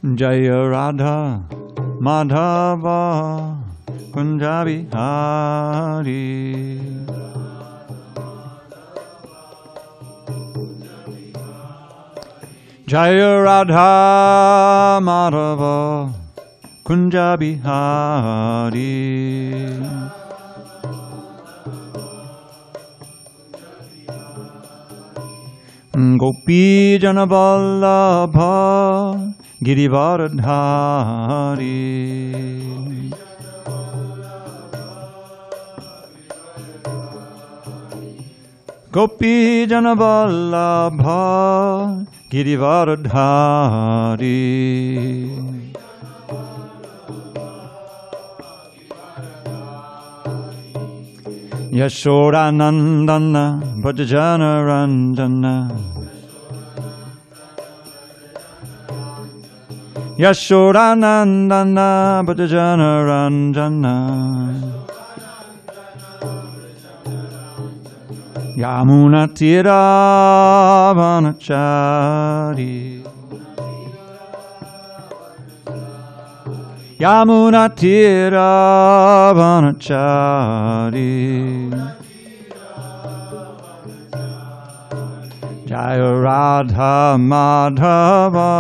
Jaya Radha Madhava Kunja Bihari. Jaya Radha Madhava Kunja Bihari. Gopi Jana Vallabha Girivaradhari. Gopi Jana Vallabha Girivaradhari. Yashoda Nandana Bhajana Ranjana. Yashoda Nandana Bhajana Ranjana. Yamuna Tira Vanachari. Yamuna Tira Vanachari. Jaya Radha Madhava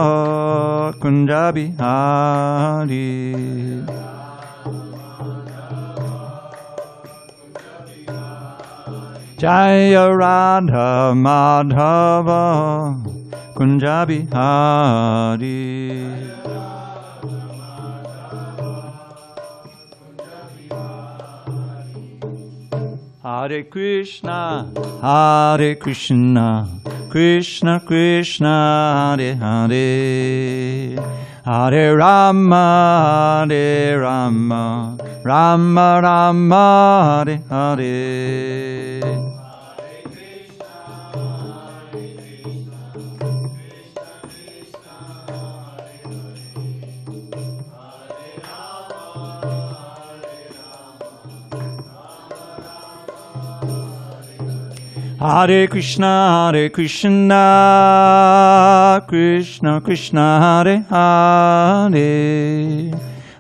Kunja Bihari. Jaya Radha Madhava Kunja Bihari. Hare Krishna, Hare Krishna, Krishna Krishna, Hare Hare, Hare Rama, Hare Rama, Rama Rama, Hare Hare. Hare Krishna, Hare Krishna, Krishna Krishna, Hare Hare,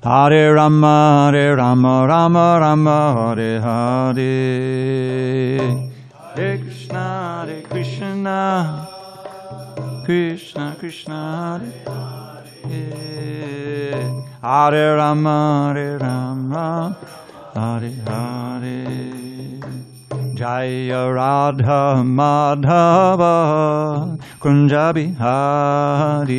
Hare Rama, Hare Rama, Rama Rama, Hare Hare. Hare Krishna, Hare Krishna, Krishna Krishna, Hare Hare, Hare Rama, Hare Rama, Hare Hare. Jaya Radha Madhava Kunja Bihari.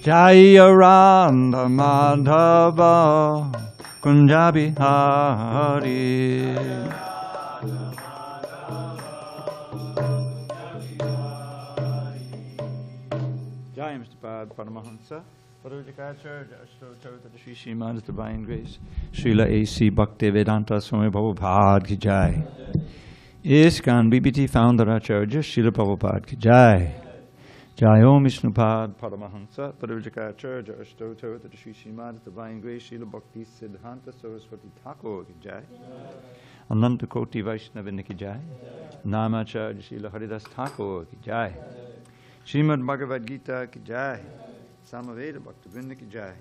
Jaya Radha Madhava Kunja Bihari. Jai Mr. Paramahansa. Sri Srimad Divine Grace, Srila A.C. Bhaktivedanta Swami Prabhupada ki jai. ISKCON BBT Founder Acharya Srila Prabhupada ki jai. Jai Om Vishnupad Paramahansa Parivajikacharya Ashtoto Sri Srimad Divine Grace Srila Bhakti Siddhanta Saraswati Thakur ki jai. Ananta Koti Vaishnavini ki jai. Namacharya Srila Haridas Thakur ki jai. Srimad Bhagavad Gita ki jai. Samaveda Bhaktivinoda ki jai.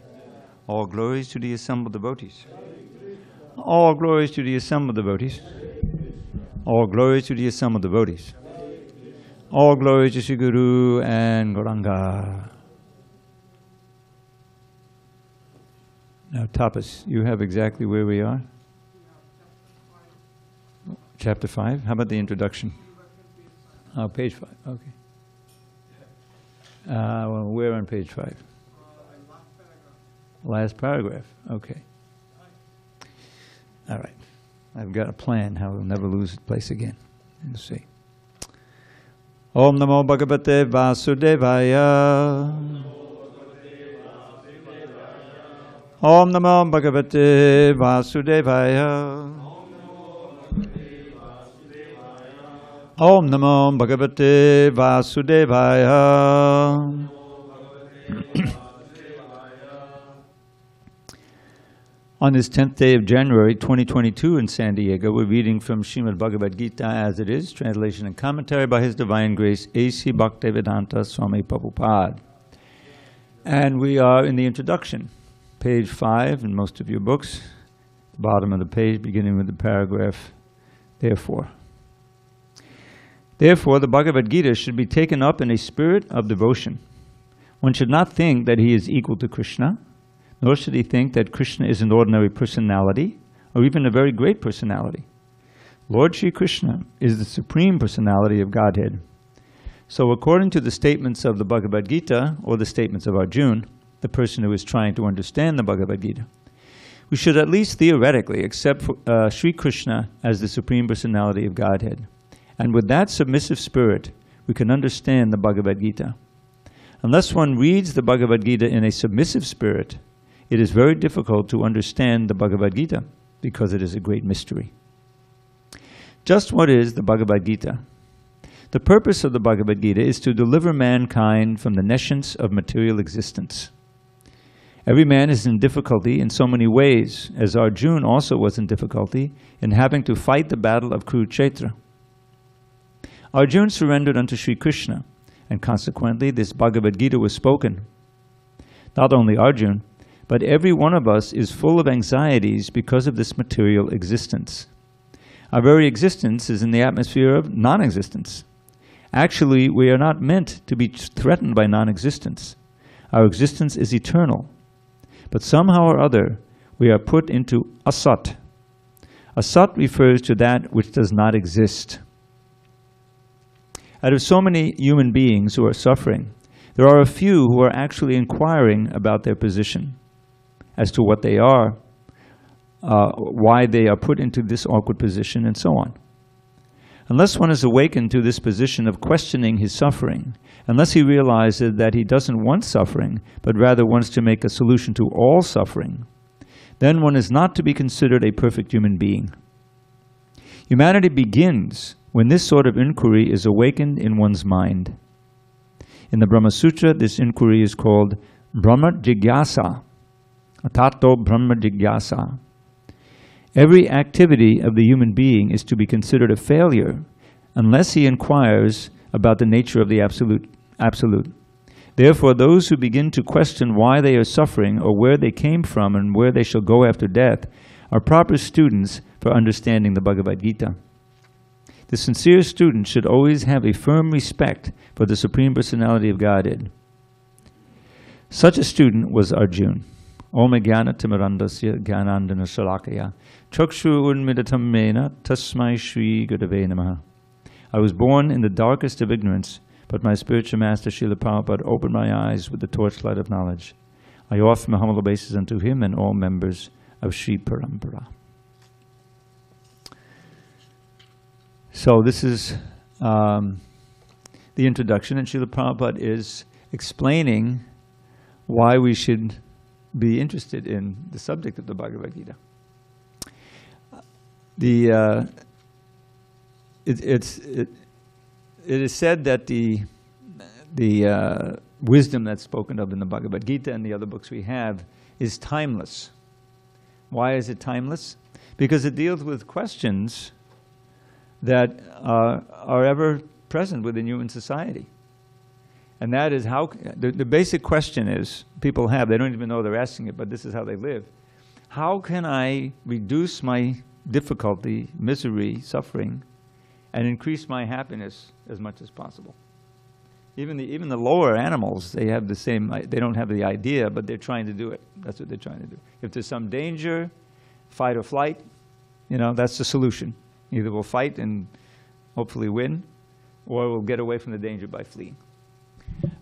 All glories to the assembled devotees. All glories to the assembled devotees. All glories to the assembled devotees. All glories to Sri Guru and Gauranga. Now, Tapas, you have exactly where we are? Chapter 5. How about the introduction? Oh, page 5. Okay. Well, we're on page 5. Last paragraph. Okay. All right. I've got a plan how we'll never lose its place again. Let's see. Om Namo Bhagavate Vasudevaya. Om Namo Bhagavate Vasudevaya. Om Namo Bhagavate Vasudevaya. On this 10th day of January 2022 in San Diego, we're reading from Srimad Bhagavad Gita as it is, translation and commentary by His Divine Grace, HG Dravida Swami Prabhupada. And we are in the introduction, page 5 in most of your books, the bottom of the page, beginning with the paragraph, therefore. Therefore, the Bhagavad Gita should be taken up in a spirit of devotion. One should not think that he is equal to Krishna, nor should he think that Krishna is an ordinary personality, or even a very great personality. Lord Sri Krishna is the Supreme Personality of Godhead. So according to the statements of the Bhagavad Gita, or the statements of Arjuna, the person who is trying to understand the Bhagavad Gita, we should at least theoretically accept Sri Krishna as the Supreme Personality of Godhead. And with that submissive spirit, we can understand the Bhagavad Gita. Unless one reads the Bhagavad Gita in a submissive spirit, it is very difficult to understand the Bhagavad Gita because it is a great mystery. Just what is the Bhagavad Gita? The purpose of the Bhagavad Gita is to deliver mankind from the nescience of material existence. Every man is in difficulty in so many ways, as Arjuna also was in difficulty in having to fight the battle of Kurukshetra. Arjuna surrendered unto Sri Krishna, and consequently this Bhagavad Gita was spoken. Not only Arjuna, but every one of us is full of anxieties because of this material existence. Our very existence is in the atmosphere of non-existence. Actually, we are not meant to be threatened by non-existence. Our existence is eternal. But somehow or other, we are put into asat. Asat refers to that which does not exist. Out of so many human beings who are suffering, there are a few who are actually inquiring about their position, as to what they are, why they are put into this awkward position, and so on. Unless one is awakened to this position of questioning his suffering, unless he realizes that he doesn't want suffering, but rather wants to make a solution to all suffering, then one is not to be considered a perfect human being. Humanity begins when this sort of inquiry is awakened in one's mind. In the Brahma Sutra, this inquiry is called Brahma Jigyasa, Atato Brahma Jigyasa. Every activity of the human being is to be considered a failure unless he inquires about the nature of the absolute. Therefore, those who begin to question why they are suffering or where they came from and where they shall go after death are proper students for understanding the Bhagavad Gita. The sincere student should always have a firm respect for the Supreme Personality of Godhead. Such a student was Arjuna. Om Jnana Timirandasya Jnanandana Shalakaya Chakshu Unmidatam Mena Tasmai Shri Gurave Namaha. I was born in the darkest of ignorance, but my spiritual master Srila Prabhupada opened my eyes with the torchlight of knowledge. I offer my humble obeisances unto him and all members of Sri Parampara. So this is the introduction, and Srila Prabhupada is explaining why we should be interested in the subject of the Bhagavad Gita. It is said that the wisdom that's spoken of in the Bhagavad Gita and the other books we have is timeless. Why is it timeless? Because it deals with questions that are ever present within human society. And that is how, the basic question is, people have, they don't even know they're asking it, but this is how they live. How can I reduce my difficulty, misery, suffering, and increase my happiness as much as possible? Even the lower animals, they have the same, they don't have the idea, but they're trying to do it. That's what they're trying to do. If there's some danger, fight or flight, that's the solution. Either we'll fight and hopefully win, or we'll get away from the danger by fleeing.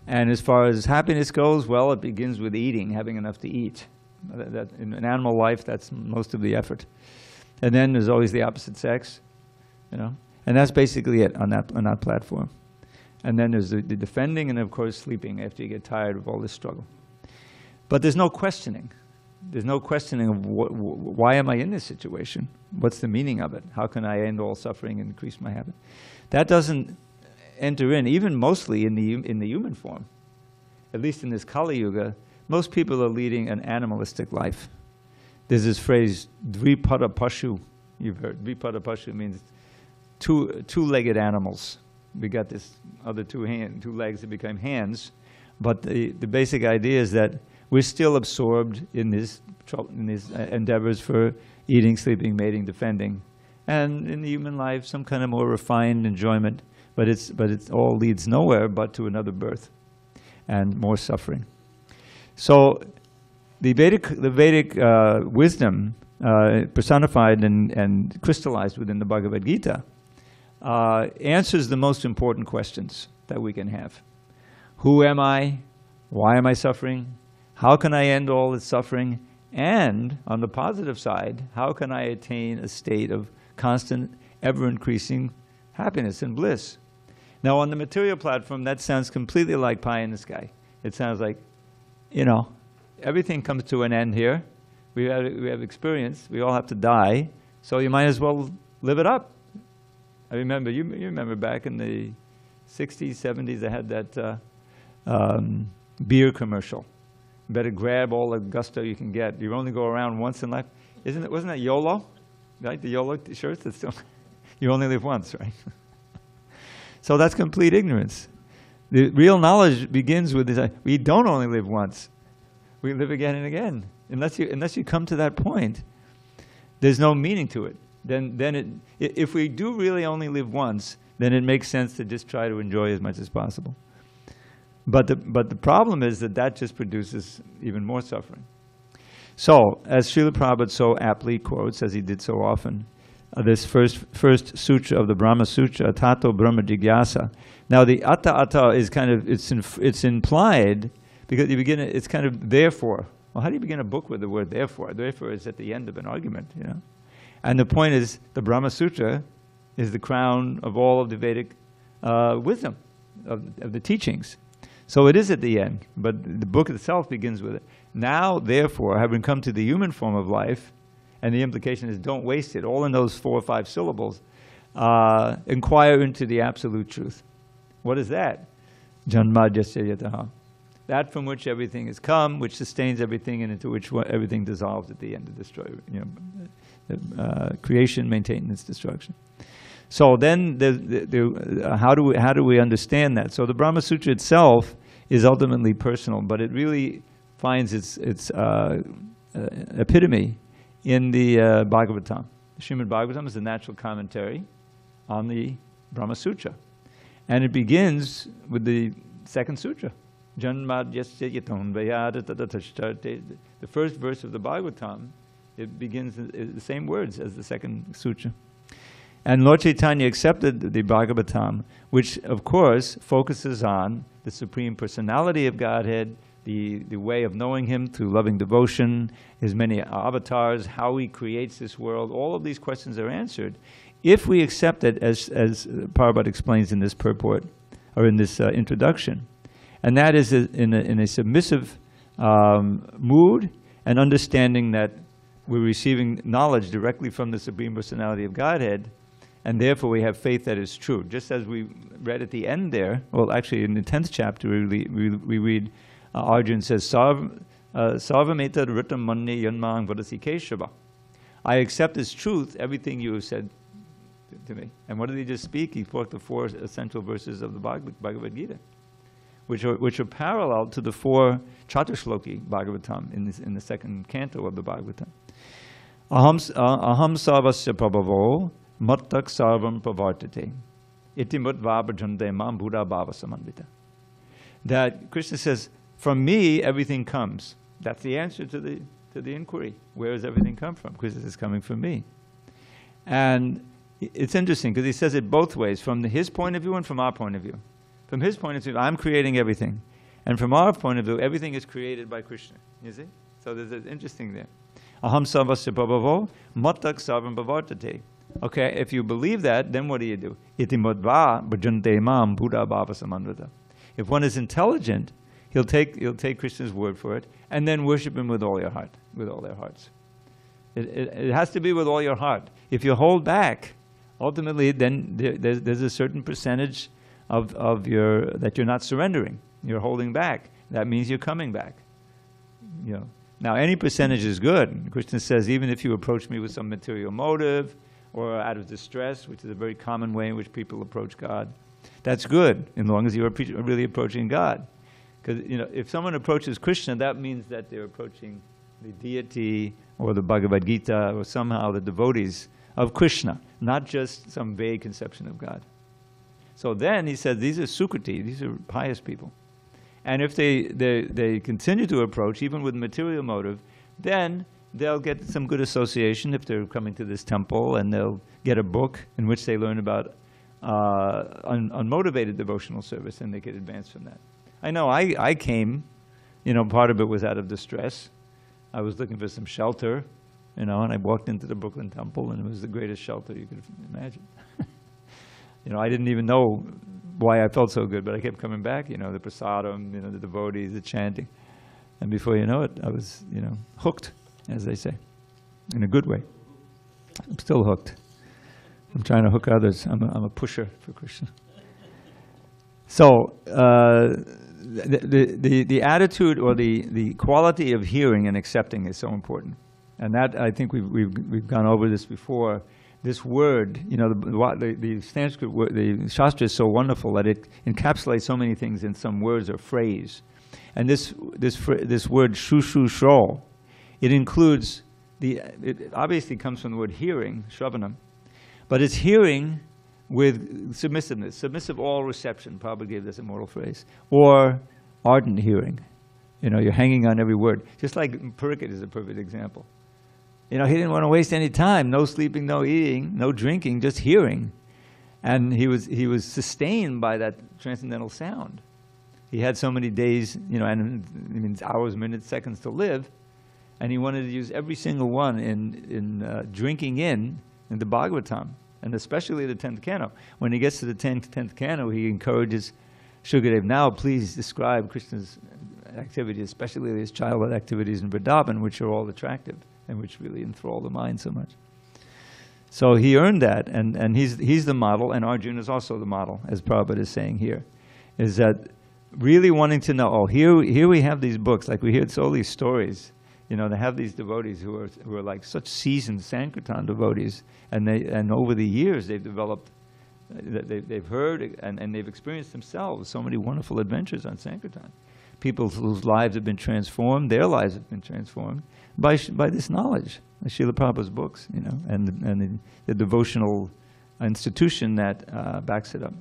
And as far as happiness goes, well, it begins with eating, having enough to eat. In an animal life, that's most of the effort. And then there's always the opposite sex, and that's basically it on that platform. And then there's the defending, and of course sleeping after you get tired of all this struggle. But there's no questioning. There's no questioning of why am I in this situation? What's the meaning of it? How can I end all suffering and increase my happiness? That doesn't enter in, even mostly in the human form. At least in this Kali Yuga, most people are leading an animalistic life. there's this phrase, dvipada pashu. You've heard. Dvipada pashu means two-legged animals. We got this other two legs that become hands. But the basic idea is that we're still absorbed in these endeavors for eating, sleeping, mating, defending, and in the human life, some kind of more refined enjoyment. But it all leads nowhere but to another birth and more suffering. So the Vedic wisdom personified and crystallized within the Bhagavad Gita answers the most important questions that we can have. Who am I? Why am I suffering? How can I end all this suffering? And on the positive side, how can I attain a state of constant, ever-increasing happiness and bliss? Now, on the material platform, that sounds completely like pie in the sky. It sounds like, you know, everything comes to an end here. We have experience. We all have to die. So you might as well live it up. I remember, you remember back in the 60s, 70s, they had that beer commercial. You better grab all the gusto you can get. You only go around once in life. Wasn't that YOLO? Right? The YOLO shirts? That's still, you only live once, right? So that's complete ignorance. The real knowledge begins with this, we don't only live once. We live again and again. Unless you come to that point, there's no meaning to it. Then if we do really only live once, then it makes sense to just try to enjoy as much as possible. But the problem is that just produces even more suffering. So, as Srila Prabhupada so aptly quotes, as he did so often, this first sutra of the Brahma Sutra, Tato Brahma Jigyasa. Now, the Atta is kind of, it's implied, because you begin, it's kind of therefore. Well, how do you begin a book with the word therefore? Therefore is at the end of an argument, you know. And the point is, the Brahma Sutra is the crown of all of the Vedic wisdom, of the teachings. So it is at the end, but the book itself begins with it. Now, therefore, having come to the human form of life, and the implication is don't waste it, all in those 4 or 5 syllables, inquire into the absolute truth. What is that? Janma jasya yataha. That from which everything has come, which sustains everything, and into which everything dissolves at the end of destruction. You know, creation, maintenance, destruction. So then, how do we understand that? So the Brahma Sutra itself is ultimately personal, but it really finds its epitome in the Bhagavatam. The Srimad Bhagavatam is the natural commentary on the Brahma Sutra. And it begins with the second sutra. The first verse of the Bhagavatam, it begins in the same words as the second sutra. And Lord Chaitanya accepted the Bhagavatam, which of course focuses on the Supreme Personality of Godhead, the way of knowing Him through loving devotion, His many avatars, how He creates this world. All of these questions are answered if we accept it, as Prabhupada explains in this purport, or in this introduction. And that is in a submissive mood, and understanding that we're receiving knowledge directly from the Supreme Personality of Godhead, and therefore we have faith that is true. Just as we read at the end there, well, actually in the 10th chapter we read, Arjuna says, Sarvam etad ritam manne yanmang vadasi keshava. I accept as truth everything you have said to me. And what did he just speak? He spoke the 4 essential verses of the Bhagavad Gita, which are parallel to the 4 Chatushloki Bhagavatam in the second canto of the Bhagavatam. Aham sarvasya prabhavo mattak sarvam pravartate iti mudva bhajante mam buddha bhava samandita. That Krishna says, from me everything comes. That's the answer to the inquiry. Where does everything come from? Krishna is coming from me. And it's interesting because he says it both ways, from his point of view and from our point of view. From his point of view, I'm creating everything. And from our point of view, everything is created by Krishna. You see? So there's an interesting there. Aham sarvasya prabhavo mattak sarvam pravartate. Okay, if you believe that, then what do you do? Iti madva bhajante mam buddha bhava samandvita. If one is intelligent, he'll take Krishna's word for it, and then worship Him with all your heart, with all their hearts. It has to be with all your heart. If you hold back, ultimately, then there's a certain percentage of that you're not surrendering. You're holding back. That means you're coming back. You know, Now, any percentage is good. Krishna says, even if you approach me with some material motive or out of distress, which is a very common way in which people approach God, that's good, as long as you're really approaching God. Because if someone approaches Krishna, that means that they're approaching the deity or the Bhagavad Gita or somehow the devotees of Krishna, not just some vague conception of God. So then he said, these are Sukriti, these are pious people. And if they continue to approach, even with material motive, then they'll get some good association if they're coming to this temple, and they'll get a book in which they learn about unmotivated devotional service, and they get advanced from that. I know I came, part of it was out of distress. I was looking for some shelter, and I walked into the Brooklyn Temple, and it was the greatest shelter you could imagine. I didn't even know why I felt so good, but I kept coming back, the prasadam, the devotees, the chanting. And before you know it, I was, hooked, as they say, in a good way. I'm still hooked. I'm trying to hook others. I'm a pusher for Krishna. So the attitude or the quality of hearing and accepting is so important. And that, I think we've gone over this before. This word, the Sanskrit word, the Shastra is so wonderful that it encapsulates so many things in some words or phrase. And this word shushu-shro, it includes it obviously comes from the word hearing, shravanam, but it's hearing with submissiveness, submissive all reception, Prabhupada gave this immortal phrase, or ardent hearing. You're hanging on every word. Just like Pariksit is a perfect example. He didn't want to waste any time. No sleeping, no eating, no drinking, just hearing. And he was sustained by that transcendental sound. He had so many days, and it means hours, minutes, seconds to live, and he wanted to use every single one in drinking in the Bhagavatam, and especially the 10th canto. When he gets to the 10th canto, he encourages Shukadev, now please describe Krishna's activities, especially his childhood activities in Vrindavan, which are all attractive and which really enthrall the mind so much. So he earned that, and he's the model, and Arjuna is also the model, as Prabhupada is saying here, is that really wanting to know, here we have these books, like we hear all these stories, they have these devotees who are like such seasoned Sankirtan devotees, and over the years they've developed, they've heard and they've experienced themselves so many wonderful adventures on Sankirtan. People whose lives have been transformed, their lives have been transformed by this knowledge, Srila Prabhupada's books, and the devotional institution that backs it up.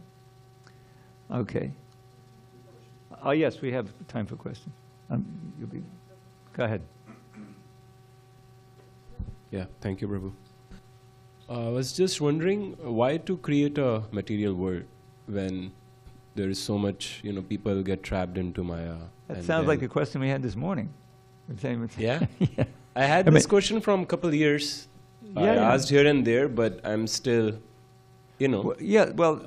Okay. Oh yes, we have time for questions. Go ahead. Yeah, thank you, Prabhu. I was just wondering why to create a material world when there is so much, people get trapped into Maya. That sounds like a question we had this morning. Yeah? Yeah. I had this question from a couple of years. I asked here and there, but I'm still, Well,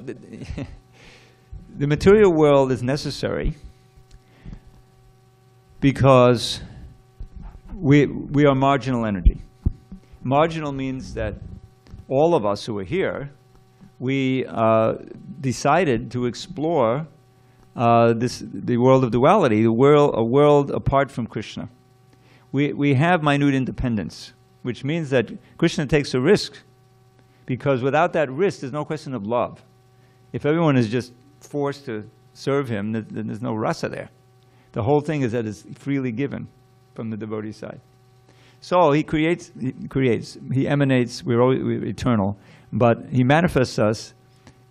the material world is necessary because we are marginal energy. Marginal means that all of us who are here, we decided to explore the world of duality, a world apart from Krishna. We have minute independence, which means that Krishna takes a risk, because without that risk, there's no question of love. If everyone is just forced to serve him, then there's no rasa there. The whole thing is that it's freely given from the devotee side. So he creates, he emanates, we're eternal, but he manifests us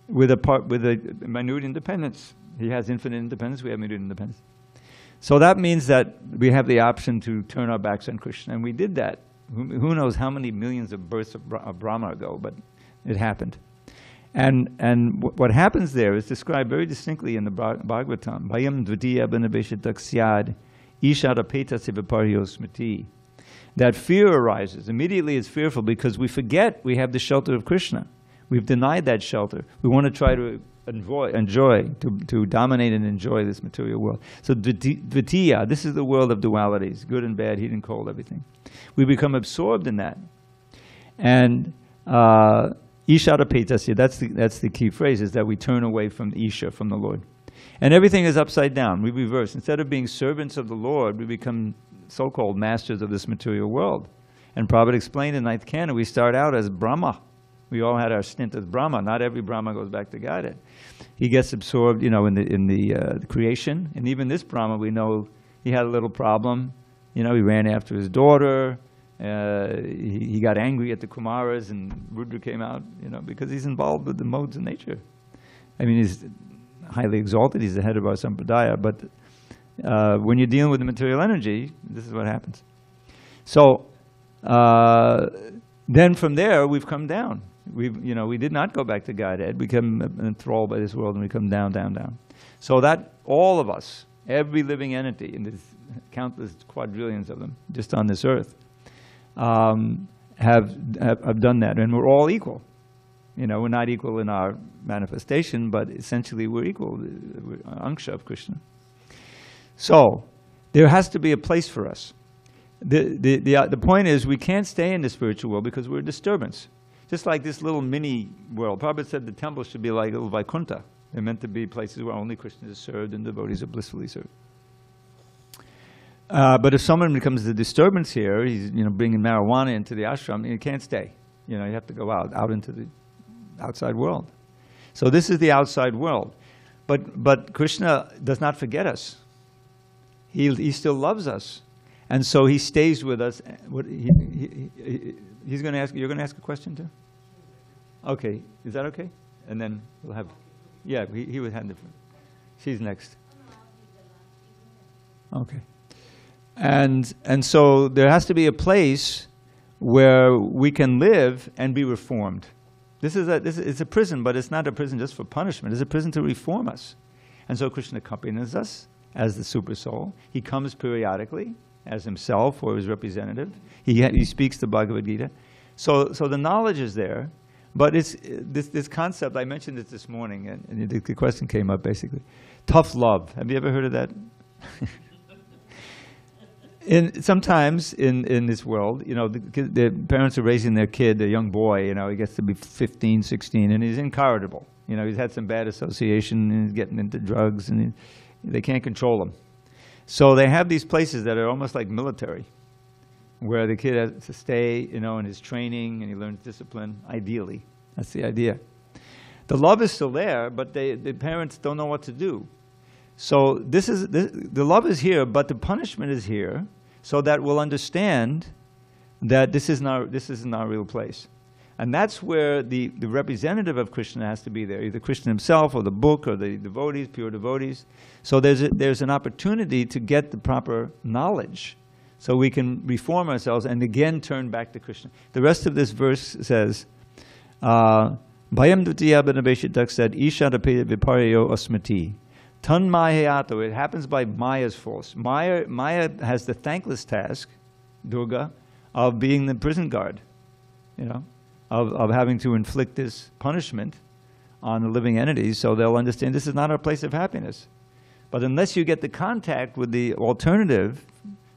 with a minute independence. He has infinite independence, we have minute independence. So that means that we have the option to turn our backs on Krishna, and we did that. Who knows how many millions of births of Brahma ago, but it happened. And what happens there is described very distinctly in the Bhagavatam. Bhayam dvitiya abhinaveshatak syad ishara peta sivaparyo smriti. That fear arises. Immediately it's fearful because we forget we have the shelter of Krishna. We've denied that shelter. We want to try to to dominate and enjoy this material world. So dvitiya, this is the world of dualities, good and bad, heat and cold, everything. We become absorbed in that. And ishara petasya, that's the key phrase, is that we turn away from Isha, from the Lord. And everything is upside down. We reverse. Instead of being servants of the Lord, we become so-called masters of this material world. And Prabhupada explained in 9th Canto, we start out as Brahma. We all had our stint as Brahma. Not every Brahma goes back to Godhead. He gets absorbed, in the creation. And even this Brahma, we know he had a little problem. He ran after his daughter. He got angry at the Kumaras, and Rudra came out, because he's involved with the modes of nature. I mean, he's highly exalted. He's the head of our sampradaya. But when you're dealing with the material energy, this is what happens. So then from there, we've come down. We did not go back to Godhead. We become enthralled by this world, and we come down, down, down. So that all of us, every living entity, and there's countless quadrillions of them just on this earth, have done that, and we're all equal. We're not equal in our manifestation, but essentially we're equal. We're Angsha of Krishna. So there has to be a place for us. The point is, we can't stay in the spiritual world because we're a disturbance. Just like this little mini world. Prabhupada said the temples should be like a little Vaikuntha. They're meant to be places where only Krishna is served and devotees are blissfully served. But if someone becomes the disturbance here, he's bringing marijuana into the ashram, you can't stay. You have to go out into the outside world. So this is the outside world. But Krishna does not forget us. He still loves us. And so he stays with us. He's going to ask. You're going to ask a question too? Okay. Is that okay? And then we'll have. Yeah, he would hand it. She's next. Okay. And so there has to be a place where we can live and be reformed. It's a prison, but it's not a prison just for punishment. It's a prison to reform us. And so Krishna accompanies us as the super soul. He comes periodically as himself or his representative. He speaks the Bhagavad Gita. So the knowledge is there, but it's this concept, I mentioned it this morning, and the question came up basically. Tough love. Have you ever heard of that? Sometimes in this world, the parents are raising their kid, their young boy, he gets to be 15, 16, and he's incorrigible. He's had some bad association, and he's getting into drugs, and they can't control him. So they have these places that are almost like military, where the kid has to stay, in his training, and he learns discipline, ideally. That's the idea. The love is still there, but the parents don't know what to do. So the love is here, but the punishment is here, so that we'll understand that this isn't our real place. And that's where the representative of Krishna has to be there, either Krishna himself or the book or the devotees, pure devotees. So there's an opportunity to get the proper knowledge so we can reform ourselves and again turn back to Krishna. The rest of this verse says, Bhayam dutiya benabeshitak said, Ishadapeda viparyo asmati. Tan mahayato, it happens by Maya's force. Maya has the thankless task, Durga, of being the prison guard, of having to inflict this punishment on the living entities so they'll understand this is not our place of happiness. But unless you get the contact with the alternative,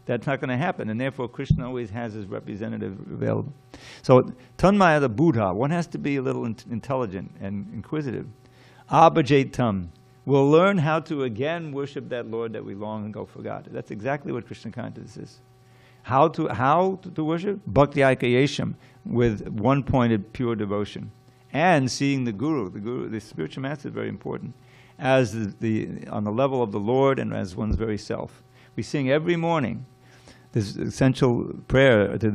that's not going to happen. And therefore, Krishna always has his representative available. So, Tanmaya the Buddha, one has to be a little intelligent and inquisitive. Abhajaitam. We'll learn how to again worship that Lord that we long ago forgot. That's exactly what Krishna consciousness is. How to worship? Bhakti Aikayesham, with one-pointed pure devotion. And seeing the Guru, the spiritual master is very important, as on the level of the Lord and as one's very self. We sing every morning this essential prayer to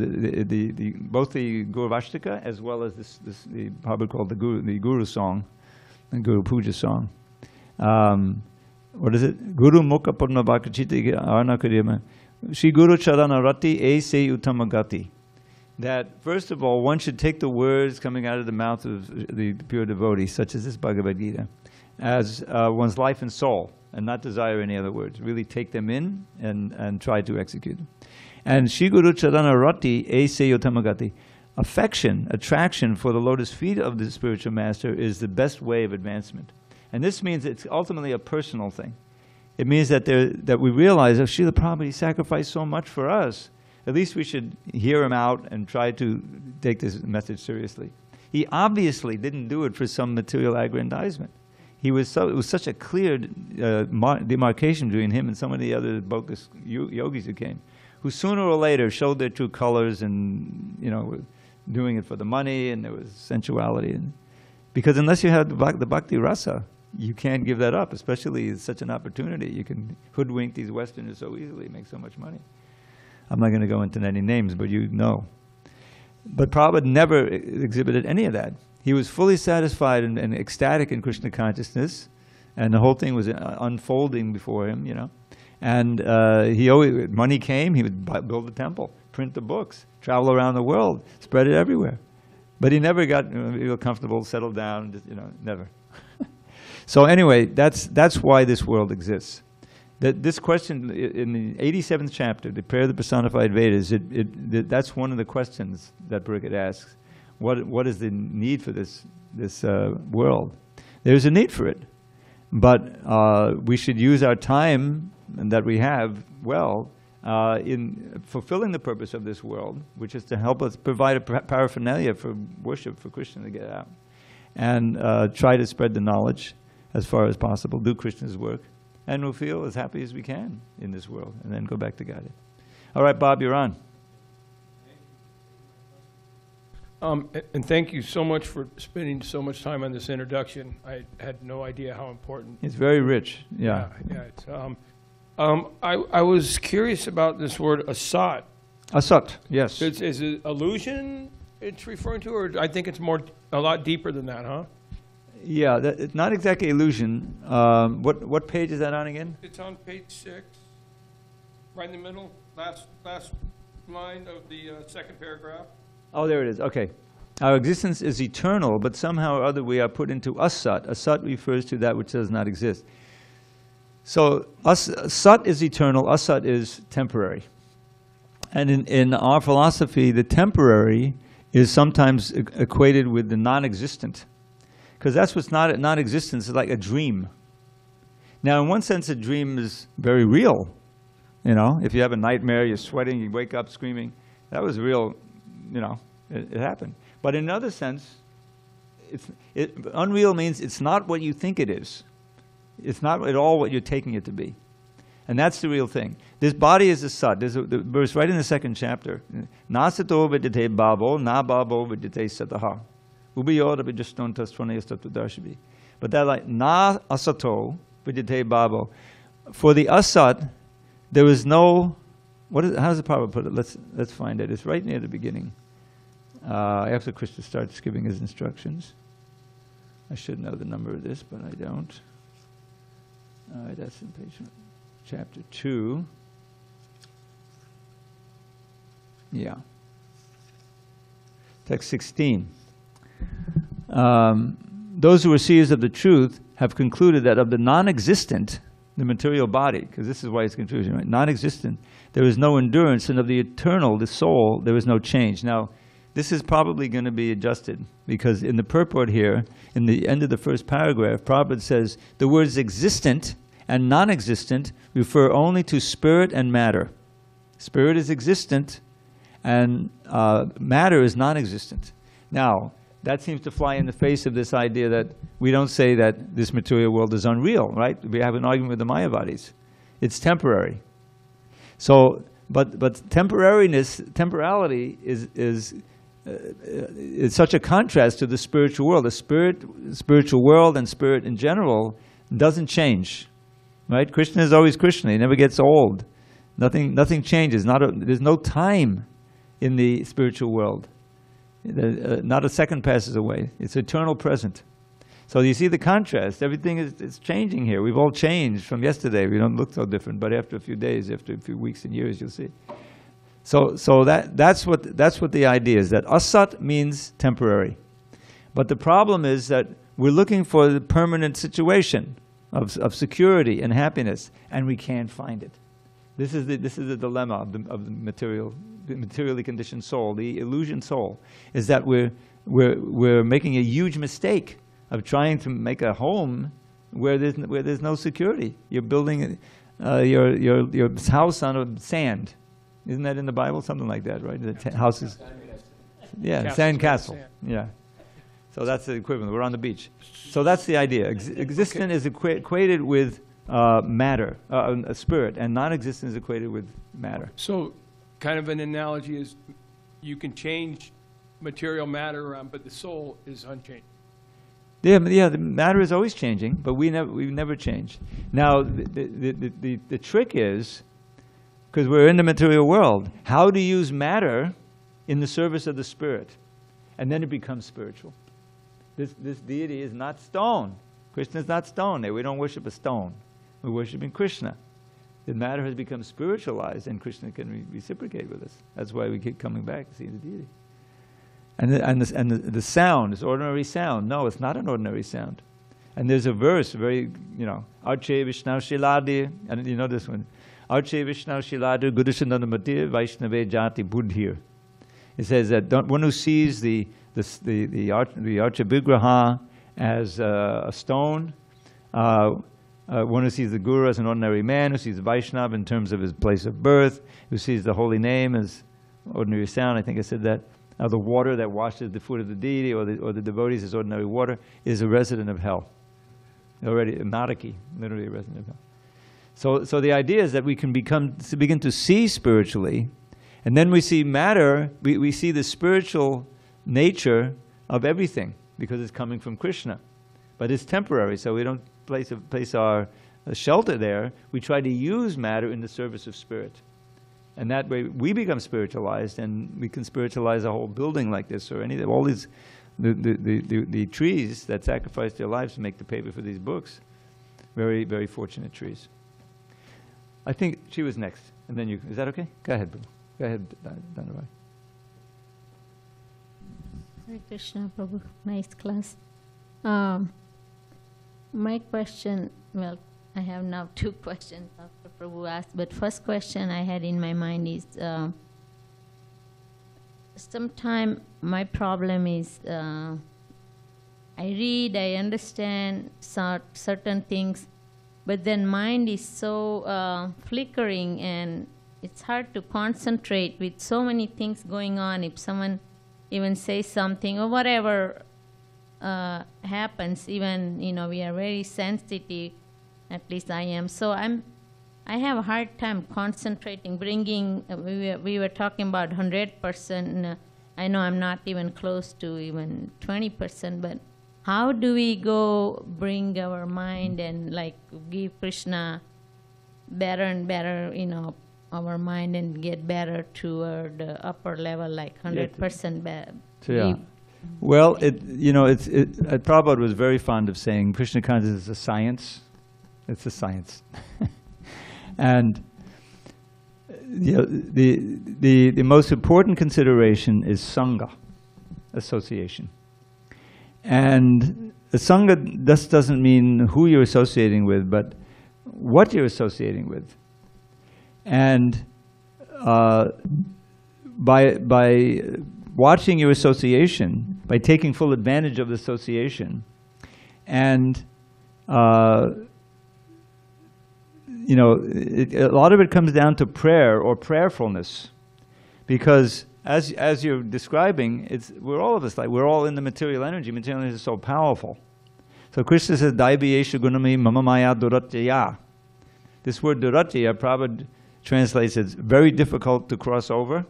both the Guru Vashtaka as well as the Prabhupada called the Guru song, the Guru Puja song. What is it? Guru Mukha Padma Bhakachiti Arnakadima. Shri Guru Charana Rati E Se Utamagati. That, first of all, one should take the words coming out of the mouth of the pure devotee, such as this Bhagavad Gita, as one's life and soul, and not desire any other words. Really take them in and try to execute them. And Shri Guru Charana Rati E Se Utamagati. Affection, attraction for the lotus feet of the spiritual master is the best way of advancement. And this means it's ultimately a personal thing. It means that we realize, if Srila Prabhupada sacrificed so much for us, at least we should hear him out and try to take this message seriously. He obviously didn't do it for some material aggrandizement. It was such a clear demarcation between him and some of the other bogus yogis who came, who sooner or later showed their true colors and, were doing it for the money, and there was sensuality. Because unless you have the bhakti rasa, you can't give that up, especially it's such an opportunity. You can hoodwink these Westerners so easily, make so much money. I'm not going to go into any names, but you know. But Prabhupada never exhibited any of that. He was fully satisfied and ecstatic in Krishna consciousness, and the whole thing was unfolding before him, And he always, money came, he would build a temple, print the books, travel around the world, spread it everywhere. But he never got real comfortable, settled down, just, never. So anyway, that's why this world exists. This question in the 87th chapter, the prayer of the personified Vedas, that's one of the questions that Pariksit asks. What is the need for this world? There's a need for it, but we should use our time that we have well in fulfilling the purpose of this world, which is to help us provide a paraphernalia for worship for Krishna to get out, and try to spread the knowledge as far as possible, do Krishna's work, and we'll feel as happy as we can in this world, and then go back to God. All right, Bob, you're on. And thank you so much for spending so much time on this introduction. I had no idea how important. It's very rich. Yeah. It's, I was curious about this word asat. Asat, yes. Is it illusion it's referring to, or I think it's a lot deeper than that, huh? Yeah, it's not exactly illusion. What page is that on again? It's on page 6, right in the middle, last line of the second paragraph. Oh, there it is. Okay. Our existence is eternal, but somehow or other we are put into asat. Asat refers to that which does not exist. So sat is eternal, asat is temporary. And in our philosophy, the temporary is sometimes equated with the non-existent. Because that's what's not non-existence, it's like a dream. Now, in one sense, a dream is very real. If you have a nightmare, you're sweating, you wake up screaming, that was real. It happened. But in another sense, unreal means it's not what you think it is. It's not at all what you're taking it to be. And that's the real thing. This body is a sat. There's a verse right in the second chapter. Na sato vidyate bhavo, na bhavo vidyate sataha. Ubiyoda vidyastontas tvanayastatudarshabi. But that like, na asato vidyate bhavo. For the asat, there is no, how does the Prabhupada put it? Let's find it. It's right near the beginning. After Krishna starts giving his instructions. I should know the number of this, but I don't. That's in page chapter 2. Yeah. Text 16. Those who are seers of the truth have concluded that of the non-existent, the material body, because this is why it's confusing, right? Non-existent, there is no endurance, and of the eternal, the soul, there is no change. Now, this is probably going to be adjusted, because in the purport here, in the end of the first paragraph, Prabhupada says, the words existent and non-existent refer only to spirit and matter. Spirit is existent, and matter is non-existent. Now, that seems to fly in the face of this idea that we don't say that this material world is unreal, right? We have an argument with the Mayavadis. It's temporary. So, but temporality is such a contrast to the spiritual world. The spiritual world and spirit in general doesn't change, right? Krishna is always Krishna. He never gets old. Nothing changes. There's no time in the spiritual world. Not a second passes away. It's eternal present. So you see the contrast. Everything is changing here. We've all changed from yesterday. We don't look so different, but after a few days, after a few weeks and years, you'll see. So that's what the idea is, that asat means temporary. But the problem is that we're looking for the permanent situation of security and happiness, and we can't find it. This is the dilemma of the materially conditioned soul, the illusion soul, is that we're making a huge mistake of trying to make a home where there's no security. You're building your house on sand. Isn't that in the Bible? Something like that, right? The houses. Yeah, sand castle. Yeah. So that's the equivalent. We're on the beach. So that's the idea. Existence is equated with matter, a spirit, and non-existence is equated with matter. So kind of an analogy is you can change material matter around, but the soul is unchanged. Yeah, the matter is always changing, but we've never changed. Now, the trick is, because we're in the material world, how to use matter in the service of the spirit, and then it becomes spiritual. This deity is not stone. Krishna is not stone. We don't worship a stone. We're worshiping Krishna. The matter has become spiritualized, and Krishna can reciprocate with us. That's why we keep coming back to see the deity. And the sound, this ordinary sound. No, it's not an ordinary sound. And there's a verse, very, Arche Vishnav Shiladi, and you know this one. Arche Vishnav Shiladi Gudushandanamatir Vaishnave Jati Buddhir. It says that one who sees the Archa Vigraha as a stone, one who sees the Guru as an ordinary man, who sees the Vaishnava in terms of his place of birth, who sees the holy name as ordinary sound, I think I said that. The water that washes the foot of the deity or the devotees as ordinary water is a resident of hell. Already, a Naraki, literally a resident of hell. So the idea is that we can begin to see spiritually, and then we see matter, we see the spiritual nature of everything, because it's coming from Krishna. But it's temporary, so we don't place our shelter there. We try to use matter in the service of spirit. And that way we become spiritualized, and we can spiritualize a whole building like this, or all these, the trees that sacrifice their lives to make the paper for these books. Very, very fortunate trees. I think she was next, and then you, is that okay? Go ahead, Prabhu. Go ahead, Dhanavai. Hare Krishna, Prabhu. Nice class. My question, well, I have now two questions after Prabhu asked, but first question I had in my mind is, sometimes my problem is, I read, I understand certain things, but then mind is so flickering, and it's hard to concentrate with so many things going on. If someone even says something or whatever happens, even, we are very sensitive. At least I am. So I have a hard time concentrating, bringing, we were talking about 100%. I know I'm not even close to even 20%, but how do we bring our mind and give Krishna better and better, our mind, and get better toward the upper level, 100% better? Yeah. Well, Prabhupada was very fond of saying Krishna consciousness is a science. It's a science. And the most important consideration is Sangha, association. And the Sangha just doesn't mean who you're associating with, but what you're associating with. And by watching your association, by taking full advantage of the association, and a lot of it comes down to prayer or prayerfulness, because as you're describing, we're all of us we're all in the material energy. Material energy is so powerful. So Krishna says, "Daiviyesha gunami mama maya duratya." This word duratya, Prabhupada translates as very difficult to cross over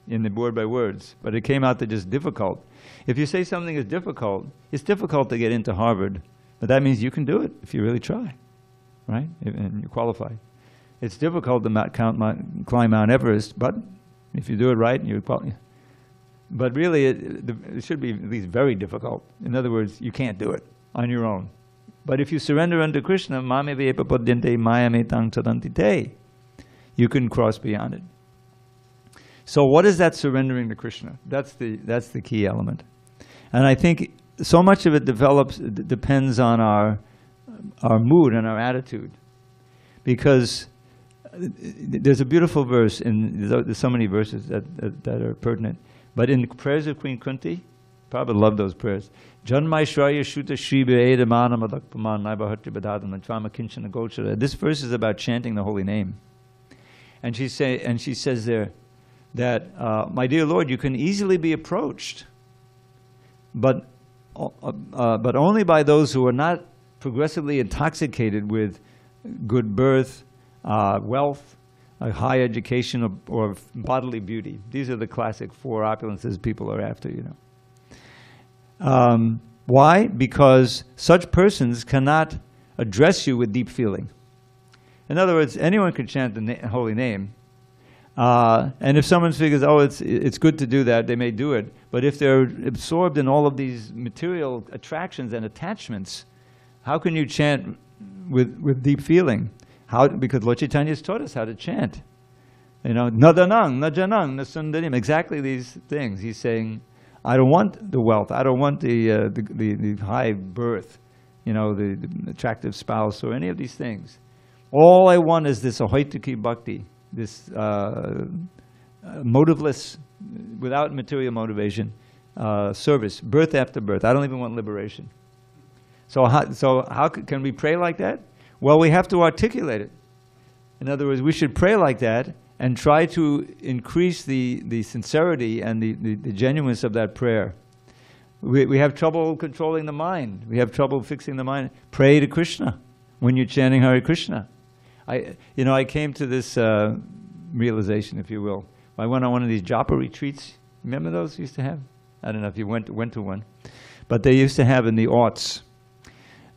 in the word by words, but it came out to just difficult. If you say something is difficult, it's difficult to get into Harvard, but that means you can do it if you really try. Right? And you qualify. It's difficult to climb Mount Everest, but if you do it right, you qualify. But really, it should be at least very difficult. In other words, you can't do it on your own. But if you surrender unto Krishna, mame vepa padyante maya metang tadanti te, you can cross beyond it. So what is that surrendering to Krishna? That's the key element. And I think so much of it depends on our mood and our attitude, because there's a beautiful verse, there's so many verses that are pertinent, but in the prayers of Queen Kunti, Prabhupada loved those prayers. Janmai Shraya Shuta Shri Be'edamana Madakpaman Naibahati Badadam Trama Kinchana Gochara. This verse is about chanting the holy name. And she says there that, my dear Lord, you can easily be approached, but only by those who are not progressively intoxicated with good birth, wealth, a high education, or bodily beauty. These are the classic four opulences people are after, you know. Why? Because such persons cannot address you with deep feeling. In other words, anyone can chant the holy name. And if someone figures, oh, it's good to do that, they may do it. But if they're absorbed in all of these material attractions and attachments, how can you chant with deep feeling? How? Because Lord Chaitanya has taught us how to chant. You know, nadanang, najanang, nasundarim, exactly these things. He's saying, I don't want the wealth. I don't want the high birth, you know, the attractive spouse or any of these things. All I want is this ahoituki bhakti, this motiveless, without material motivation, service, birth after birth. I don't even want liberation. So how can we pray like that? Well, we have to articulate it. In other words, we should pray like that and try to increase the sincerity and the genuineness of that prayer. We have trouble controlling the mind. We have trouble fixing the mind. Pray to Krishna when you're chanting Hare Krishna. I came to this realization, if you will. I went on one of these japa retreats. Remember those used to have? I don't know if you went to one. But they used to have in the aughts,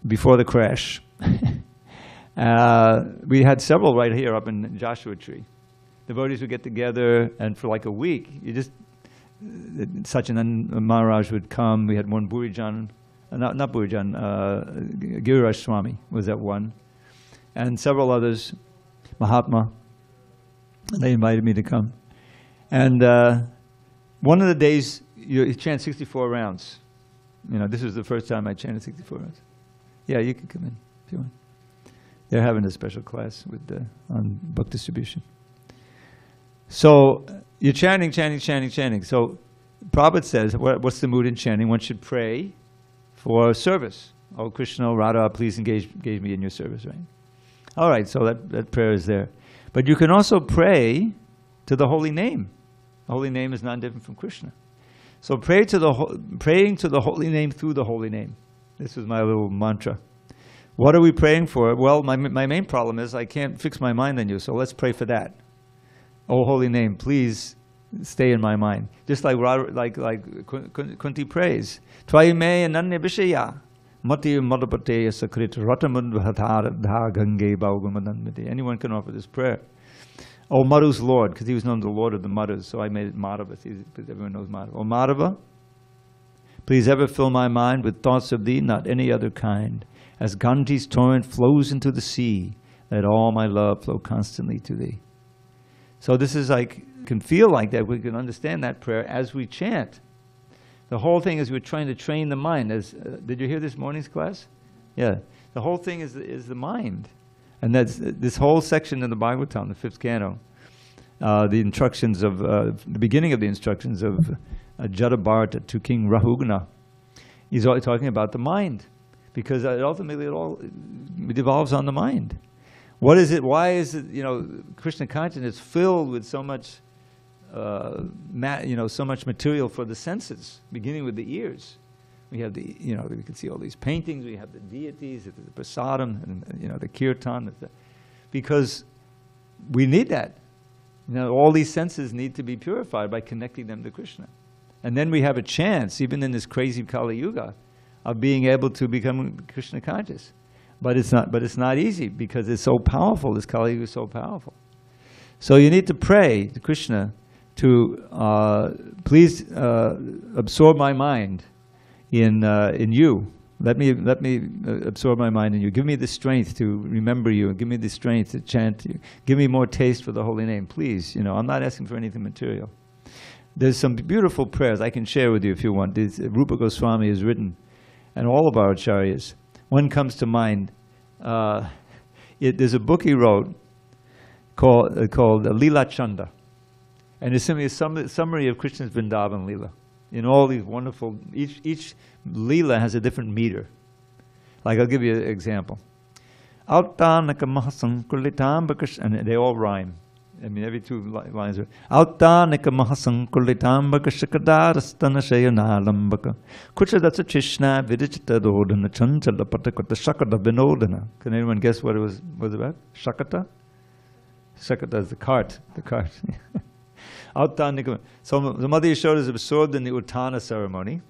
before the crash. We had several right here up in Joshua Tree. Devotees would get together, and for like a week, Satyananda Maharaj would come. We had one Burijan, not Burijan, Giriraj Swami was at one, and several others, Mahatma. They invited me to come. And one of the days, you chant 64 rounds. You know, this was the first time I chanted 64 rounds. Yeah, you can come in if you want. They're having a special class with on book distribution. So you're chanting. So Prabhupada says, what's the mood in chanting? One should pray for service. Oh, Krishna, Radha, please engage me in your service, right? All right, so that prayer is there. But you can also pray to the holy name. The holy name is not different from Krishna. So praying to the holy name through the holy name. This was my little mantra. What are we praying for? Well, my main problem is I can't fix my mind on you, so let's pray for that. Oh, holy name, please stay in my mind. Just like Kunti prays. Tvayime ananya vishaya mati madhapateya sakrit ratamundhathara gange baugamanandati. Anyone can offer this prayer. Oh, Madhu's Lord, because he was known as the Lord of the Madhus, so I made it Madhava, because everyone knows Madhava. Oh, Madhava, please ever fill my mind with thoughts of thee, not any other kind. As Ganges torrent flows into the sea, let all my love flow constantly to thee. So this is can feel like that. We can understand that prayer as we chant. The whole thing is we're trying to train the mind. Did you hear this morning's class? Yeah. The whole thing is the mind. And that's this whole section in the Bhagavatam, the 5th canto, the instructions of, the beginning of the instructions of Jadabharata to King Rahugana. He's always talking about the mind, because ultimately it all devolves on the mind. What is it? Why is it, Krishna consciousness is filled with so much, so much material for the senses, beginning with the ears. We have we can see all these paintings, we have the deities, the prasadam, and the kirtan, because we need that. All these senses need to be purified by connecting them to Krishna. And then we have a chance, even in this crazy Kali Yuga, of being able to become Krishna conscious. But it's not easy, because it's so powerful. This Kali Yuga is so powerful. So you need to pray to Krishna to please absorb my mind in you. Let me absorb my mind in you. Give me the strength to remember you, and give me the strength to chant you. Give me more taste for the holy name, please. I'm not asking for anything material. There's some beautiful prayers I can share with you if you want. Rupa Goswami has written, and all of our acharyas. One comes to mind. There's a book he wrote called Leela Chanda, and it's simply a summary of Krishna's Vrindavan Leela. In all these wonderful, each Leela has a different meter. Like, I'll give you an example. And they all rhyme. I mean, every two lines are Autanika Mahasankulitam Shakadara Shayana Lambaka Kuchadatsa Chishna Vidichita Dodana Chanchala Patakata Shakata Vinodana. Can anyone guess what it was about? Shakata? Shakata is the cart. The cart. So the Mother Yashoda is absorbed in the Uttana ceremony.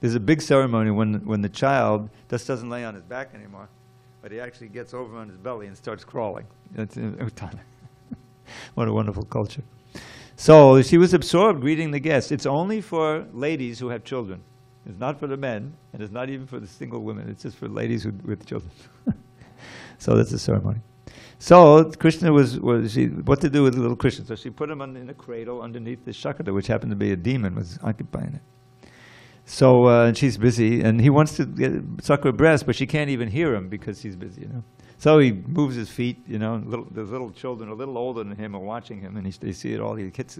There's a big ceremony when the child just doesn't lay on his back anymore, but he actually gets over on his belly and starts crawling. That's Uttana. What a wonderful culture. So she was absorbed greeting the guests. It's only for ladies who have children. It's not for the men, and it's not even for the single women. It's just for ladies with children. So that's the ceremony. So Krishna what to do with little Krishna? So she put him in a cradle underneath the Shakata, which happened to be a demon, was occupying it. So and she's busy, and he wants to suck her breast, but she can't even hear him because he's busy, you know. So he moves his feet, you know. The little children, a little older than him, are watching him, and they see it all. He kicks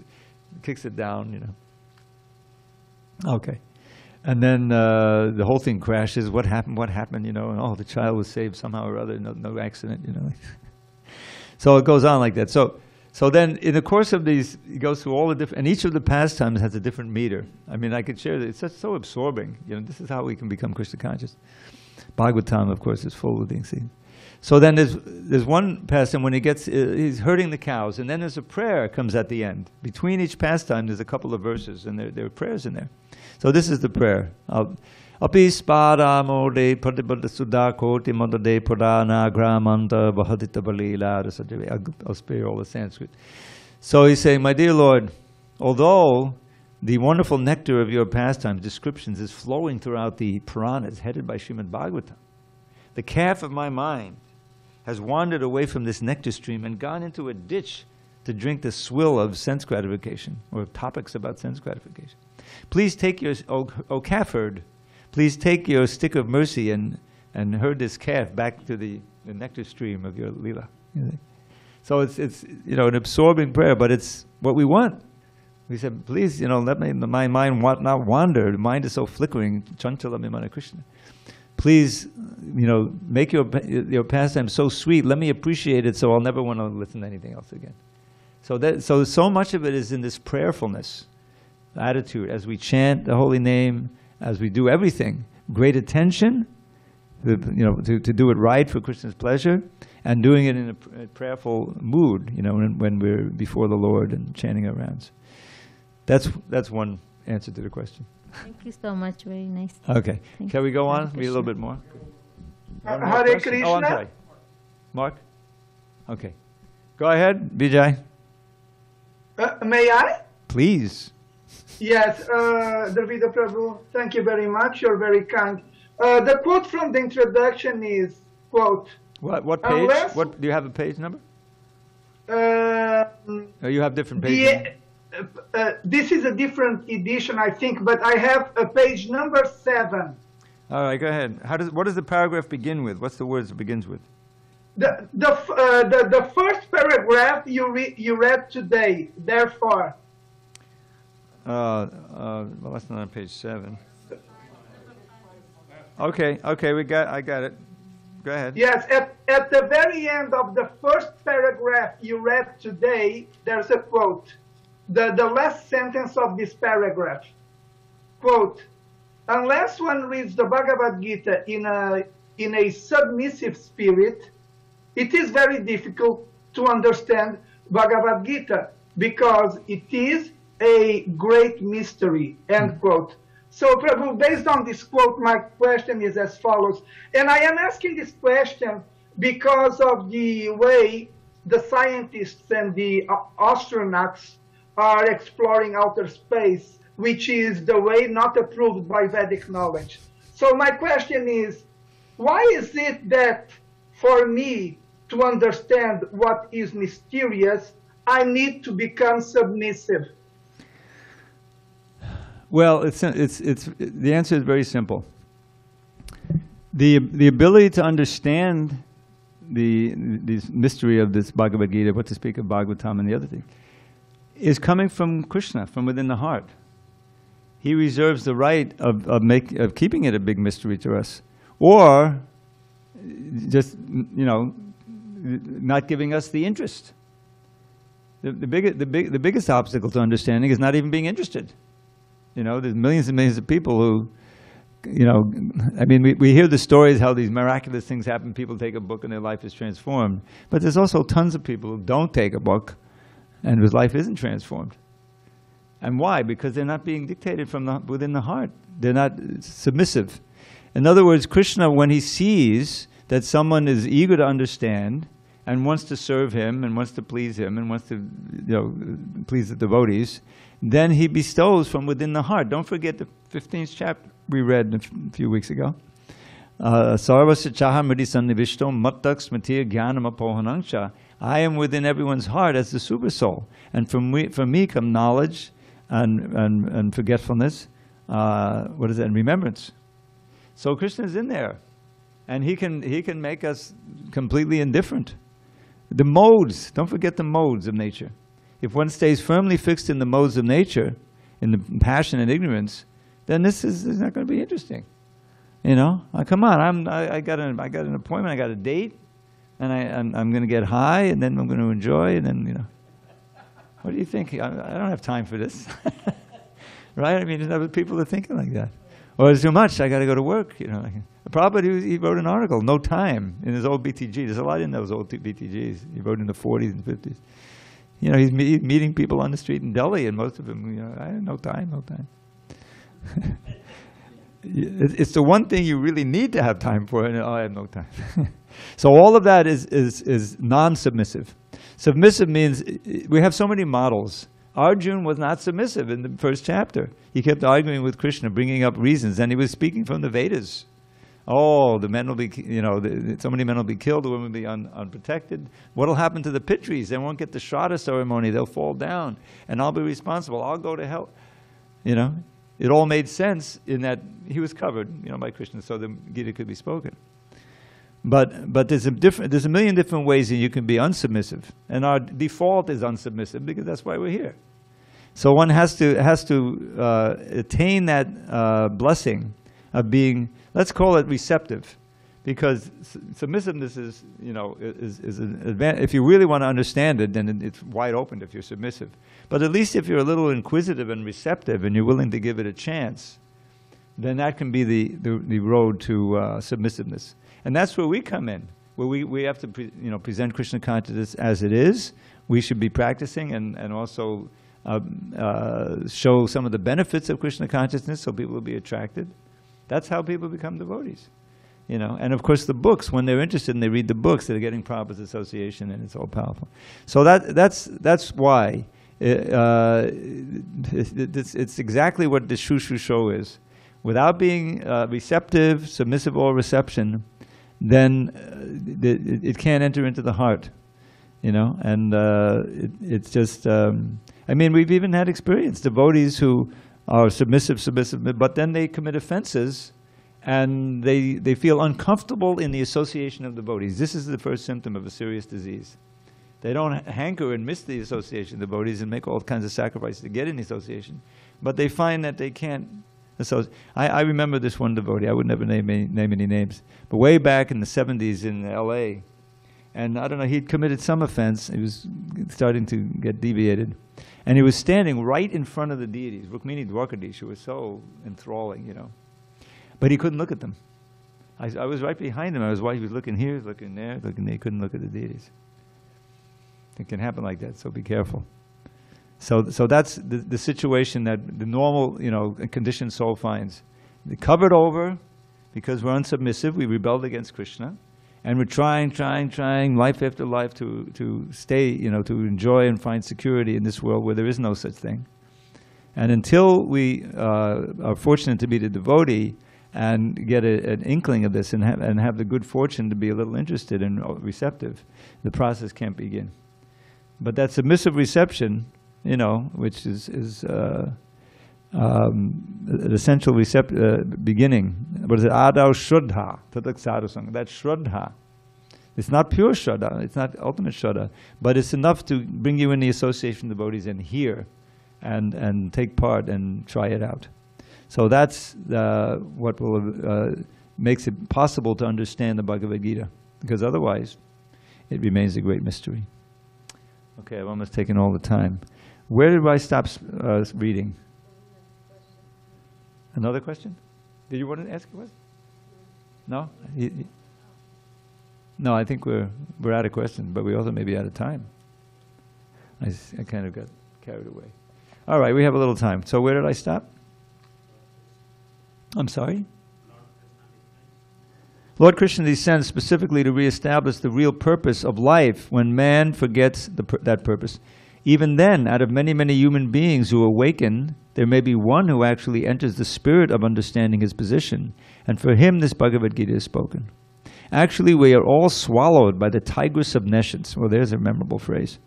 it down, you know. Okay. And then the whole thing crashes. What happened? What happened? You know, and oh, the child was saved somehow or other. No accident, you know. So it goes on like that. So then in the course of these, it goes through all the different, and each of the pastimes has a different meter. I mean, I could share that. It's just so absorbing. You know, this is how we can become Krishna conscious. Bhagavatam, of course, is full of these things. So then there's one pastime when he's herding the cows, and then there's a prayer comes at the end. Between each pastime, there's a couple of verses, and there are prayers in there. So this is the prayer. Api spada mode pratibada sudha koti madade purana gramanta bahadita balila. I'll spare all the Sanskrit. So he's saying, my dear Lord, although the wonderful nectar of your pastimes, descriptions, is flowing throughout the Puranas, headed by Srimad Bhagavatam, the calf of my mind has wandered away from this nectar stream and gone into a ditch to drink the swill of sense gratification, or topics about sense gratification. Please take your, O calf herd, please take your stick of mercy and herd this calf back to the nectar stream of your lila. So it's you know, an absorbing prayer, but it's what we want. We said, please, you know, let my mind not wander. The mind is so flickering. Chanchala Mimana Krishna. Please, you know, make your pastime so sweet. Let me appreciate it, so I'll never want to listen to anything else again. So much of it is in this prayerfulness attitude as we chant the holy name, as we do everything. Great attention, you know, to do it right for Krishna's pleasure, and doing it in a prayerful mood, you know, when we're before the Lord and chanting our rounds. That's one answer to the question. Thank you so much. Very nice. Okay. Can we go on? Read a little bit more? Hare Krishna. Oh, I'm sorry. Mark? Okay. Go ahead, Vijay. May I? Please. Yes, Dravida Prabhu, thank you very much. You're very kind. The quote from the introduction is, quote, What page? What do you have a page number? You have different pages. This is a different edition, I think, but I have a page number 7. All right, go ahead. What does the paragraph begin with? What's the words it begins with? The first paragraph you read today. Therefore. Well, that's not on page 7. Okay, I got it. Go ahead. Yes, at the very end of the first paragraph you read today, there's a quote. The last sentence of this paragraph, quote, unless one reads the Bhagavad Gita in a submissive spirit, it is very difficult to understand Bhagavad Gita because it is a great mystery, end quote. So, Prabhu, based on this quote, my question is as follows. And I am asking this question because of the way the scientists and the astronauts are exploring outer space, which is the way not approved by Vedic knowledge. So my question is, why is it that for me to understand what is mysterious, I need to become submissive? Well, the answer is very simple. The ability to understand the mystery of this Bhagavad Gita, what to speak of Bhagavatam and the other thing, is coming from Krishna, from within the heart. He reserves the right of keeping it a big mystery to us, or just, you know, not giving us the interest. The biggest obstacle to understanding is not even being interested. You know, there's millions and millions of people who you know, I mean, we hear the stories how these miraculous things happen. People take a book and their life is transformed. But there's also tons of people who don't take a book and whose life isn't transformed. And why? Because they're not being dictated from within the heart. They're not submissive. In other words, Krishna, when he sees that someone is eager to understand and wants to serve him and wants to please him and wants to, you know, please the devotees, then he bestows from within the heart. Don't forget the 15th chapter we read a few weeks ago. Sarvasya chaha mriti sannivishto mattak smritir jnanam apohanangcha. I am within everyone's heart as the super soul. And from me come knowledge and forgetfulness. What is that? And remembrance. So Krishna is in there. And he can make us completely indifferent. The modes, don't forget the modes of nature. If one stays firmly fixed in the modes of nature, in the passion and ignorance, then this is not going to be interesting. You know, come on, I got an appointment, I got a date, and I'm going to get high, and then I'm going to enjoy, and then, you know, what do you think? I don't have time for this, right? I mean, other people are thinking like that. Or it's too much, I got to go to work. You know, Prabhupada, he wrote an article, No Time, in his old BTG. There's a lot in those old BTGs. He wrote in the 40s and 50s. You know, he's meeting people on the street in Delhi, and most of them, you know, I have no time. It's the one thing you really need to have time for, and I have no time. So all of that is non-submissive. Submissive means we have so many models. Arjuna was not submissive in the first chapter. He kept arguing with Krishna, bringing up reasons, and he was speaking from the Vedas. Oh, the men will be, you know, so many men will be killed, the women will be unprotected. What will happen to the Pitris? They won't get the Shraddha ceremony. They'll fall down, and I'll be responsible. I'll go to hell. You know, it all made sense in that he was covered, you know, by Krishna, so the Gita could be spoken. But there's a million different ways that you can be unsubmissive, and our default is unsubmissive because that's why we're here. So one has to attain that blessing of being, let's call it receptive, because submissiveness is, you know, is an advantage. If you really want to understand it, then it's wide open if you're submissive. But at least if you're a little inquisitive and receptive and you're willing to give it a chance, then that can be the road to submissiveness. And that's where we come in, where we have to present Krishna consciousness as it is. We should be practicing and also show some of the benefits of Krishna consciousness so people will be attracted. That's how people become devotees, you know. And of course, the books, when they're interested and they read the books, they're getting Prabhupada's association, and it's all powerful. So that's why it's exactly what the Shushu is. Without being receptive, submissive, or reception, then it can't enter into the heart, you know. And it's just, I mean, we've even had experience, devotees who are submissive, but then they commit offenses and they feel uncomfortable in the association of devotees. This is the first symptom of a serious disease. They don't hanker and miss the association of devotees and make all kinds of sacrifices to get in the association, but they find that they can't associate. I remember this one devotee, I would never name any names, but way back in the 70s in LA, and I don't know, he'd committed some offense, he was starting to get deviated, and he was standing right in front of the deities, Rukmini Dwarkadish, who was so enthralling, you know. But he couldn't look at them. I was right behind him. He was looking here, looking there, looking there. He couldn't look at the deities. It can happen like that, so be careful. So that's the situation that the normal, you know, conditioned soul finds. They're covered over because we're unsubmissive. We rebelled against Krishna. And we're trying life after life to stay, you know, to enjoy and find security in this world where there is no such thing. And until we are fortunate to be the devotee and get an inkling of this and have the good fortune to be a little interested and receptive, the process can't begin. But that submissive reception, you know, which is an essential beginning. What is it? Adau Shraddha, Tatak Sadhusanga. That's Shraddha. It's not pure Shraddha, it's not ultimate Shraddha, but it's enough to bring you in the association of devotees and hear and take part and try it out. So that's what makes it possible to understand the Bhagavad Gita, because otherwise it remains a great mystery. Okay, I've almost taken all the time. Where did I stop reading? Another question? Did you want to ask a question? No? No, I think we're out of questions, but we also may be out of time. I kind of got carried away. All right, we have a little time. So where did I stop? I'm sorry? Lord Krishna descends specifically to reestablish the real purpose of life when man forgets that purpose. Even then, out of many, many human beings who awaken, there may be one who actually enters the spirit of understanding his position, and for him this Bhagavad Gita is spoken. Actually, we are all swallowed by the tigress of nescience. Well, there's a memorable phrase.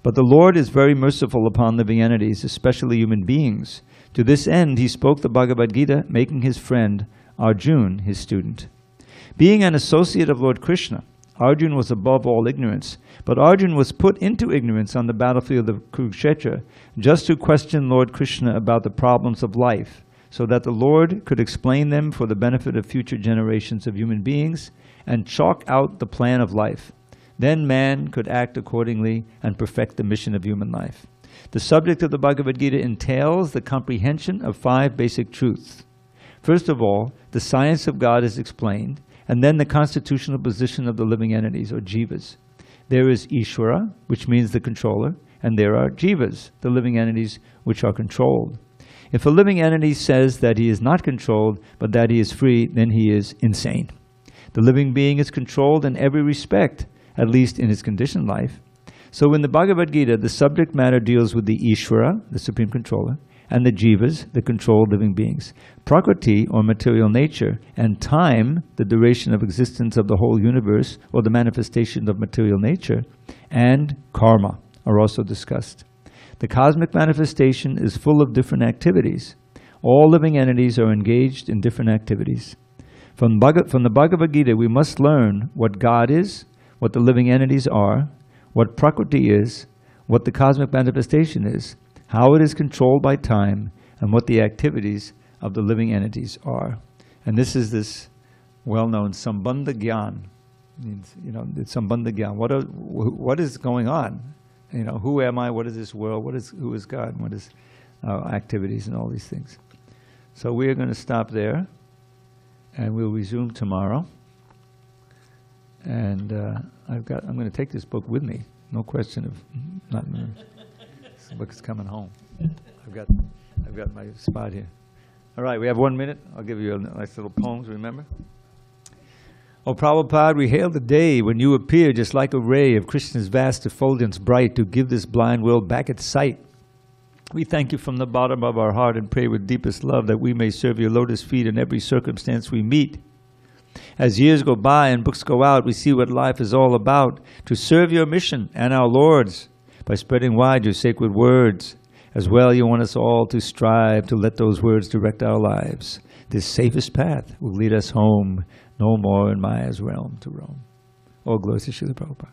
But the Lord is very merciful upon living entities, especially human beings. To this end, he spoke the Bhagavad Gita, making his friend Arjuna his student. Being an associate of Lord Krishna, Arjuna was above all ignorance, but Arjuna was put into ignorance on the battlefield of Kurukshetra just to question Lord Krishna about the problems of life, so that the Lord could explain them for the benefit of future generations of human beings and chalk out the plan of life. Then man could act accordingly and perfect the mission of human life. The subject of the Bhagavad Gita entails the comprehension of 5 basic truths. First of all, the science of God is explained, and then the constitutional position of the living entities, or jivas. There is Ishvara, which means the controller, and there are jivas, the living entities which are controlled. If a living entity says that he is not controlled, but that he is free, then he is insane. The living being is controlled in every respect, at least in his conditioned life. So in the Bhagavad Gita, the subject matter deals with the Ishvara, the supreme controller, and the jivas, the controlled living beings. Prakriti, or material nature, and time, the duration of existence of the whole universe, or the manifestation of material nature, and karma are also discussed. The cosmic manifestation is full of different activities. All living entities are engaged in different activities. From the Bhagavad Gita, we must learn what God is, what the living entities are, what Prakriti is, what the cosmic manifestation is, how it is controlled by time, and what the activities of the living entities are. And this is this well-known Sambandha Gyan. Means, it's Sambandha Gyan. What is going on? Who am I? What is this world? Who is God? What is activities and all these things? So we are going to stop there, and we'll resume tomorrow. And I'm going to take this book with me. No question of not. This book is coming home. I've got my spot here. All right, we have 1 minute. I'll give you a nice little poems. Remember? O Prabhupada, we hail the day when you appear just like a ray of Krishna's vast effulgence bright to give this blind world back its sight. We thank you from the bottom of our heart and pray with deepest love that we may serve your lotus feet in every circumstance we meet. As years go by and books go out, we see what life is all about, to serve your mission and our Lord's by spreading wide your sacred words. As well, you want us all to strive to let those words direct our lives. This safest path will lead us home, no more in Maya's realm to roam. All glory to Srila Prabhupada.